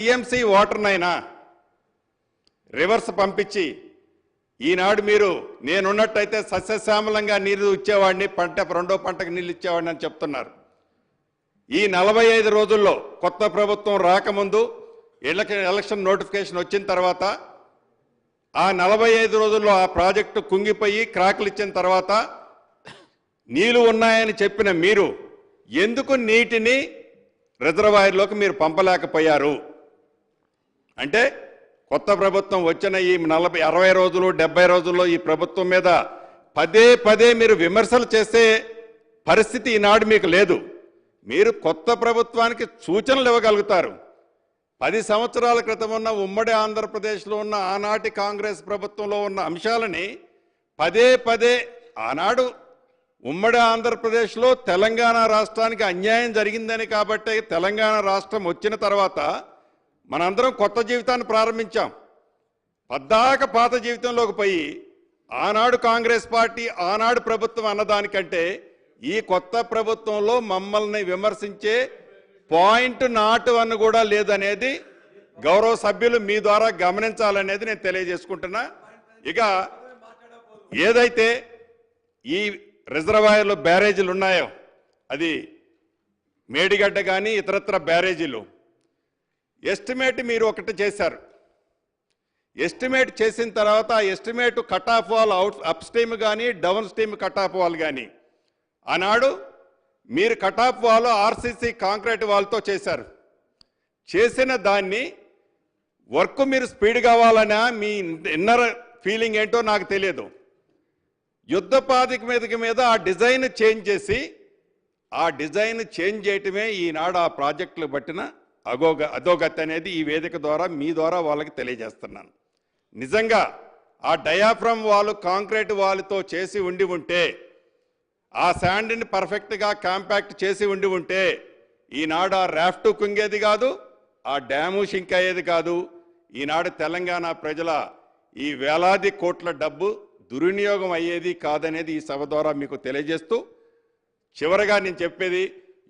TMC వాటర్నైనా reverse పంపించి ఈనాడు మీరు నేనున్నట్టయితే సస్యశ్యామలంగా నీరు ఇచ్చేవాడిని, రెండో పంటకు నీళ్ళు ఇచ్చేవాడిని అని చెప్తున్నారు. ఈ 45 రోజుల్లో కొత్త ప్రభుత్వం రాకముందు ఎలక్షన్ నోటిఫికేషన్ వచ్చిన తర్వాత ఆ 45 రోజుల్లో ఆ ప్రాజెక్టు కుంగిపోయి క్రాకులు ఇచ్చిన తర్వాత నీళ్లు ఉన్నాయని చెప్పిన మీరు ఎందుకు నీటిని రిజర్వాయర్లోకి మీరు పంపలేకపోయారు? అంటే కొత్త ప్రభుత్వం వచ్చిన ఈ 60 రోజులు 70 రోజుల్లో ఈ ప్రభుత్వం మీద పదే పదే మీరు విమర్శలు చేసే పరిస్థితి ఈనాడు మీకు లేదు. మీరు కొత్త ప్రభుత్వానికి సూచనలు ఇవ్వగలుగుతారు. 10 సంవత్సరాల క్రితం ఉన్న ఉమ్మడి ఆంధ్రప్రదేశ్లో ఉన్న ఆనాటి కాంగ్రెస్ ప్రభుత్వంలో ఉన్న అంశాలని పదే పదే ఆనాడు ఉమ్మడి ఆంధ్రప్రదేశ్లో తెలంగాణ రాష్ట్రానికి అన్యాయం జరిగిందని కాబట్టి తెలంగాణ రాష్ట్రం వచ్చిన తర్వాత మనందరం కొత్త జీవితాన్ని ప్రారంభించాం. పద్దాక పాత జీవితంలోకి పోయి ఆనాడు కాంగ్రెస్ పార్టీ ఆనాడు ప్రభుత్వం అన్నదానికంటే ఈ కొత్త ప్రభుత్వంలో మమ్మల్ని విమర్శించే పాయింట్ నాటు అన్న కూడా లేదనేది గౌరవ సభ్యులు మీ ద్వారా గమనించాలనేది నేను తెలియజేసుకుంటున్నా. ఇక ఏదైతే ఈ రిజర్వాయర్లు బ్యారేజీలు ఉన్నాయో అది మేడిగడ్డ కానీ ఇతరత్ర బ్యారేజీలు ఎస్టిమేట్ మీరు ఒకటి చేశారు. ఎస్టిమేట్ చేసిన తర్వాత ఆ estimate cut off wall upstream కానీ downstream cut off wall కానీ ఆనాడు మీరు cut off wall RCC concrete వాల్తో చేశారు. చేసిన దాన్ని వర్క్ మీరు స్పీడ్ కావాలన్నా మీ ఇన్నర్ ఫీలింగ్ ఏంటో నాకు తెలియదు. యుద్ధ ప్రాతిపదిక మీద ఆ డిజైన్ చేంజ్ చేసి ఆ డిజైన్ చేంజ్ చేయటమే ఈనాడు ఆ ప్రాజెక్టులు పట్టిన అధోగతి అనేది ఈ వేదిక ద్వారా మీ ద్వారా వాళ్ళకి తెలియజేస్తున్నాను. నిజంగా ఆ డయాఫ్రమ్ వాల్ కాంక్రీట్ వాల్తో చేసి ఉండి ఉంటే ఆ శాండ్ని పర్ఫెక్ట్గా కాంపాక్ట్ చేసి ఉండి ఉంటే ఈనాడు ఆ రాఫ్ట్ కుంగేది కాదు, ఆ డ్యాము షింక్ అయ్యేది కాదు. ఈనాడు తెలంగాణ ప్రజల ఈ వేలాది కోట్ల డబ్బు దుర్వినియోగం అయ్యేది కాదనేది ఈ సభ ద్వారా మీకు తెలియజేస్తూ చివరగా నేను చెప్పేది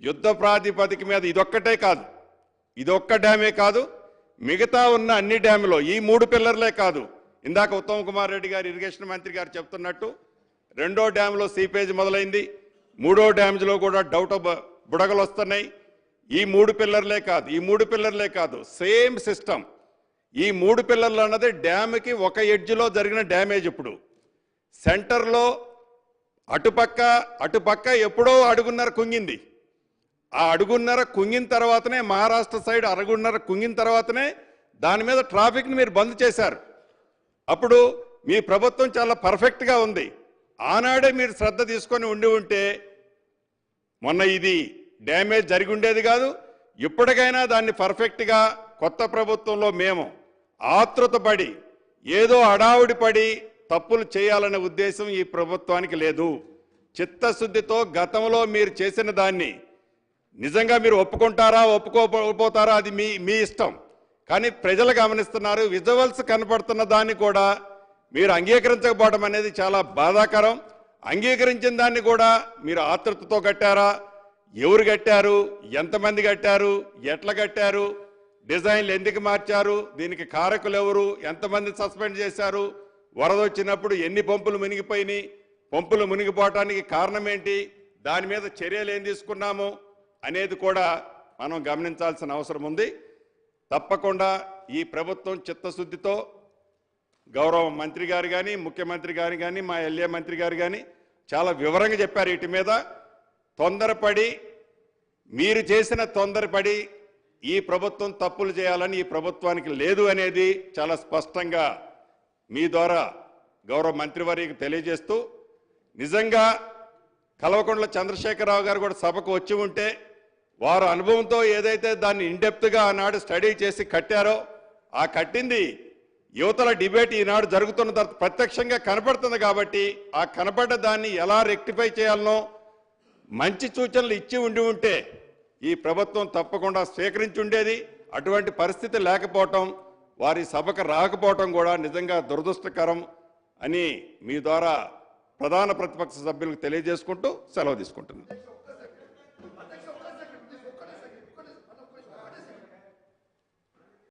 యుద్ధ ప్రాతిపదిక మీద ఇదొక్కటే కాదు, ఇదొక్క డ్యామే కాదు, మిగతా ఉన్న అన్ని డ్యాములో ఈ 3 పిల్లర్లే కాదు. ఇందాక ఉత్తమ్ కుమార్ రెడ్డి గారు ఇరిగేషన్ మంత్రి గారు చెప్తున్నట్టు 2వ డ్యామ్లో సీపేజ్ మొదలైంది, 3వ డ్యామ్లో కూడా బుడగలు వస్తున్నాయి. ఈ 3 పిల్లర్లే కాదు సేమ్ సిస్టమ్. ఈ 3 పిల్లర్లు అన్నది డ్యామ్కి ఒక ఎడ్జ్లో జరిగిన డ్యామేజ్. ఇప్పుడు సెంటర్లో అటుపక్క ఎప్పుడో అడుగున్నర కుంగింది. ఆ అడుగున్నర కుంగిన తర్వాతనే మహారాష్ట్ర సైడ్ అడుగున్నర కుంగిన తర్వాతనే దాని మీద ట్రాఫిక్ని మీరు బంద్ చేశారు. అప్పుడు మీ ప్రభుత్వం చాలా పర్ఫెక్ట్గా ఉంది. ఆనాడే మీరు శ్రద్ధ తీసుకొని ఉంటే మొన్న ఇది డ్యామేజ్ జరిగి ఉండేది కాదు. ఇప్పటికైనా దాన్ని పర్ఫెక్ట్గా కొత్త ప్రభుత్వంలో మేము ఆతృతపడి ఏదో అడావుడి పడి తప్పులు చేయాలనే ఉద్దేశం ఈ ప్రభుత్వానికి లేదు. చిత్తశుద్ధితో గతంలో మీరు చేసిన దాన్ని నిజంగా మీరు ఒప్పుకుంటారా ఒప్పుకోపోతారా అది మీ ఇష్టం. కానీ ప్రజలు గమనిస్తున్నారు. విజువల్స్ కనపడుతున్న దాన్ని కూడా మీరు అంగీకరించకపోవడం అనేది చాలా బాధాకరం. అంగీకరించిన దాన్ని కూడా మీరు ఆతృతతో కట్టారా? ఎవరు కట్టారు? ఎంతమంది కట్టారు? ఎట్లా కట్టారు? డిజైన్లు ఎందుకు మార్చారు? దీనికి కారకులు ఎవరు? ఎంతమంది సస్పెండ్ చేశారు? వరద వచ్చినప్పుడు ఎన్ని పంపులు మునిగిపోయినాయి? పంపులు మునిగిపోవటానికి కారణం ఏంటి? దాని మీద చర్యలు ఏం తీసుకున్నాము అనేది కూడా మనం గమనించాల్సిన అవసరం ఉంది. తప్పకుండా ఈ ప్రభుత్వం చిత్తశుద్ధితో గౌరవ మంత్రి గారు కానీ ముఖ్యమంత్రి గారు కానీ మా ఎల్ఏ మంత్రి గారు కానీ చాలా వివరంగా చెప్పారు. వీటి మీద మీరు చేసిన తొందరపడి ఈ ప్రభుత్వం తప్పులు చేయాలని ఈ ప్రభుత్వానికి లేదు అనేది చాలా స్పష్టంగా మీ ద్వారా గౌరవ మంత్రివర్యకు తెలియజేస్తూ నిజంగా కల్వకుంట్ల చంద్రశేఖరరావు గారు కూడా సభకు వచ్చి ఉంటే వారు అనుభవంతో ఏదైతే దాన్ని ఇన్డెప్త్గా ఆనాడు స్టడీ చేసి కట్టారో ఆ కట్టింది యువతల డిబేట్ ఈనాడు జరుగుతున్న తర్వాత ప్రత్యక్షంగా కనపడుతుంది. కాబట్టి ఆ కనపడ్డ దాన్ని ఎలా రెక్టిఫై చేయాలనో మంచి సూచనలు ఇచ్చి ఉంటే ఈ ప్రభుత్వం తప్పకుండా స్వీకరించి ఉండేది. అటువంటి పరిస్థితి లేకపోవటం, వారి సభకు రాకపోవటం కూడా నిజంగా దురదృష్టకరం అని మీ ద్వారా ప్రధాన ప్రతిపక్ష సభ్యులకు తెలియజేసుకుంటూ సెలవు తీసుకుంటున్నాను.